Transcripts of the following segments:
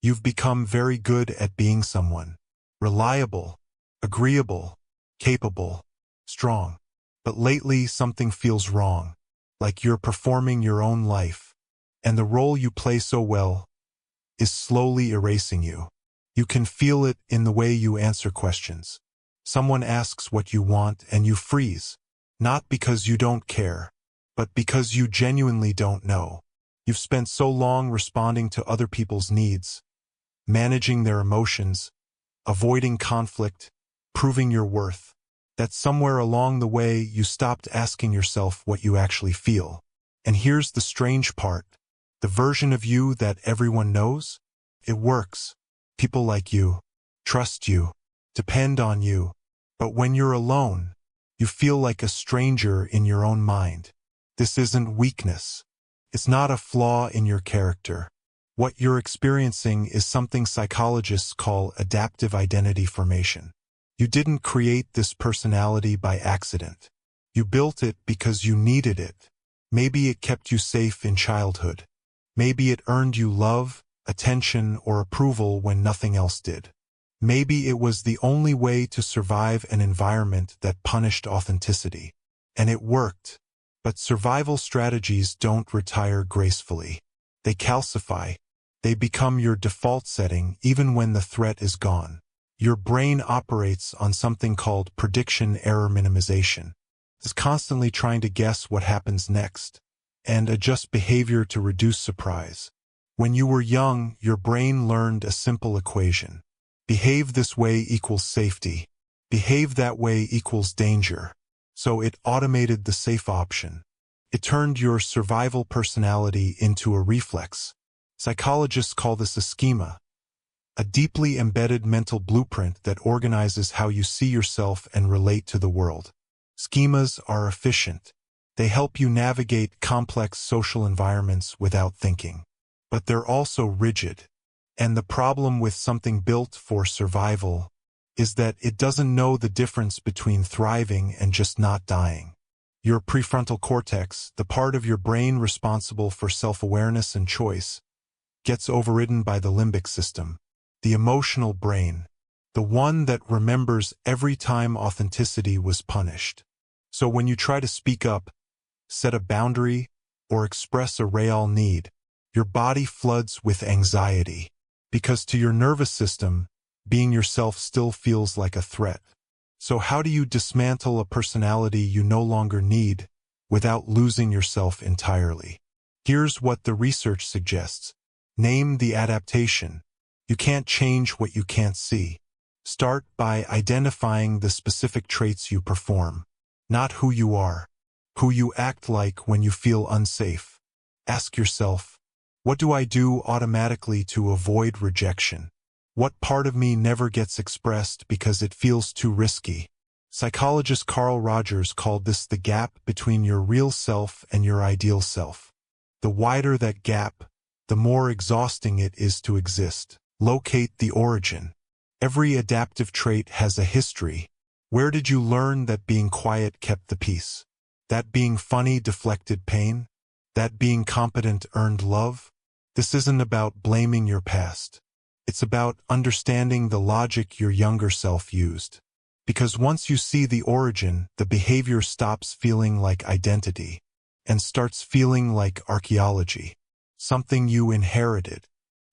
You've become very good at being someone. Reliable, agreeable, capable, strong. But lately something feels wrong, like you're performing your own life, and the role you play so well is slowly erasing you. You can feel it in the way you answer questions. Someone asks what you want and you freeze, not because you don't care, but because you genuinely don't know. You've spent so long responding to other people's needs, managing their emotions, avoiding conflict, proving your worth, that somewhere along the way you stopped asking yourself what you actually feel. And here's the strange part. The version of you that everyone knows? It works. People like you, trust you, depend on you. But when you're alone, you feel like a stranger in your own mind. This isn't weakness. It's not a flaw in your character. What you're experiencing is something psychologists call adaptive identity formation. You didn't create this personality by accident. You built it because you needed it. Maybe it kept you safe in childhood. Maybe it earned you love, attention, or approval when nothing else did. Maybe it was the only way to survive an environment that punished authenticity. And it worked. But survival strategies don't retire gracefully. They calcify. They become your default setting even when the threat is gone. Your brain operates on something called prediction error minimization. It's constantly trying to guess what happens next and adjust behavior to reduce surprise. When you were young, your brain learned a simple equation. Behave this way equals safety. Behave that way equals danger. So it automated the safe option. It turned your survival personality into a reflex. Psychologists call this a schema, a deeply embedded mental blueprint that organizes how you see yourself and relate to the world. Schemas are efficient. They help you navigate complex social environments without thinking. But they're also rigid. And the problem with something built for survival is that it doesn't know the difference between thriving and just not dying. Your prefrontal cortex, the part of your brain responsible for self-awareness and choice, gets overridden by the limbic system, the emotional brain, the one that remembers every time authenticity was punished. So when you try to speak up, set a boundary, or express a real need, your body floods with anxiety. Because to your nervous system, being yourself still feels like a threat. So how do you dismantle a personality you no longer need without losing yourself entirely? Here's what the research suggests. Name the adaptation. You can't change what you can't see. Start by identifying the specific traits you perform, not who you are, who you act like when you feel unsafe. Ask yourself, what do I do automatically to avoid rejection? What part of me never gets expressed because it feels too risky? Psychologist Carl Rogers called this the gap between your real self and your ideal self. The wider that gap, the more exhausting it is to exist. Locate the origin. Every adaptive trait has a history. Where did you learn that being quiet kept the peace? That being funny deflected pain? That being competent earned love? This isn't about blaming your past. It's about understanding the logic your younger self used. Because once you see the origin, the behavior stops feeling like identity and starts feeling like archaeology. Something you inherited,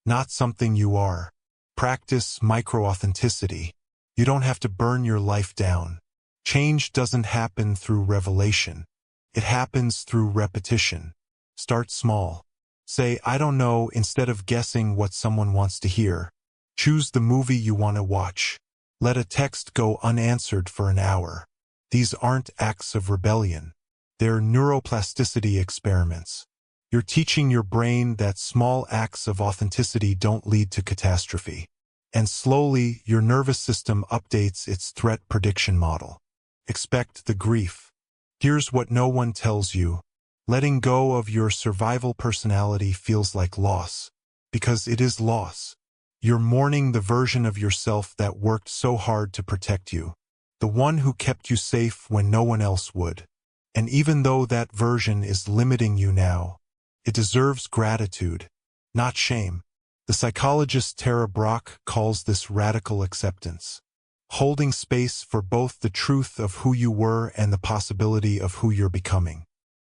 not something you are. Practice micro-authenticity. You don't have to burn your life down. Change doesn't happen through revelation. It happens through repetition. Start small. Say, I don't know, instead of guessing what someone wants to hear. Choose the movie you want to watch. Let a text go unanswered for an hour. These aren't acts of rebellion. They're neuroplasticity experiments. You're teaching your brain that small acts of authenticity don't lead to catastrophe. And slowly, your nervous system updates its threat prediction model. Expect the grief. Here's what no one tells you. Letting go of your survival personality feels like loss. Because it is loss. You're mourning the version of yourself that worked so hard to protect you. The one who kept you safe when no one else would. And even though that version is limiting you now, it deserves gratitude, not shame. The psychologist Tara Brach calls this radical acceptance, holding space for both the truth of who you were and the possibility of who you're becoming.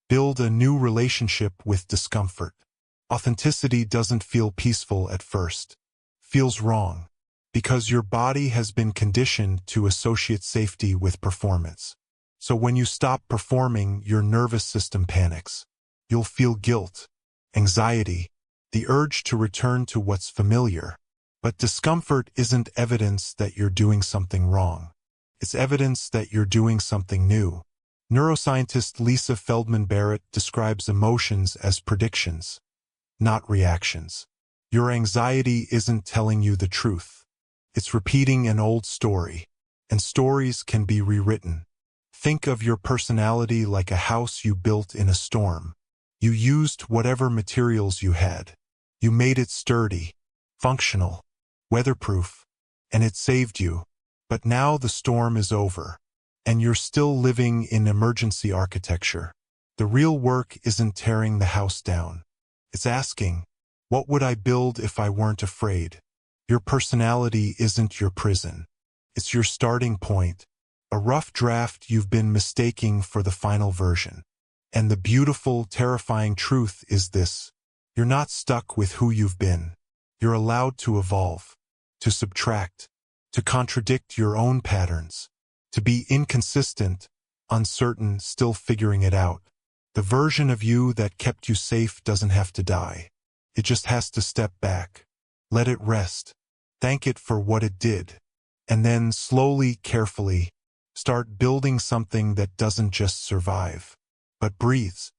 Build a new relationship with discomfort. Authenticity doesn't feel peaceful at first. Feels wrong, because your body has been conditioned to associate safety with performance. So when you stop performing, your nervous system panics. You'll feel guilt, anxiety, the urge to return to what's familiar. But discomfort isn't evidence that you're doing something wrong. It's evidence that you're doing something new. Neuroscientist Lisa Feldman Barrett describes emotions as predictions, not reactions. Your anxiety isn't telling you the truth. It's repeating an old story, and stories can be rewritten. Think of your personality like a house you built in a storm. You used whatever materials you had. You made it sturdy, functional, weatherproof, and it saved you. But now the storm is over, and you're still living in emergency architecture. The real work isn't tearing the house down. It's asking, what would I build if I weren't afraid? Your personality isn't your prison. It's your starting point, a rough draft you've been mistaking for the final version. And the beautiful, terrifying truth is this: you're not stuck with who you've been. You're allowed to evolve, to subtract, to contradict your own patterns, to be inconsistent, uncertain, still figuring it out. The version of you that kept you safe doesn't have to die. It just has to step back. Let it rest. Thank it for what it did. And then, slowly, carefully, start building something that doesn't just survive, but breathes.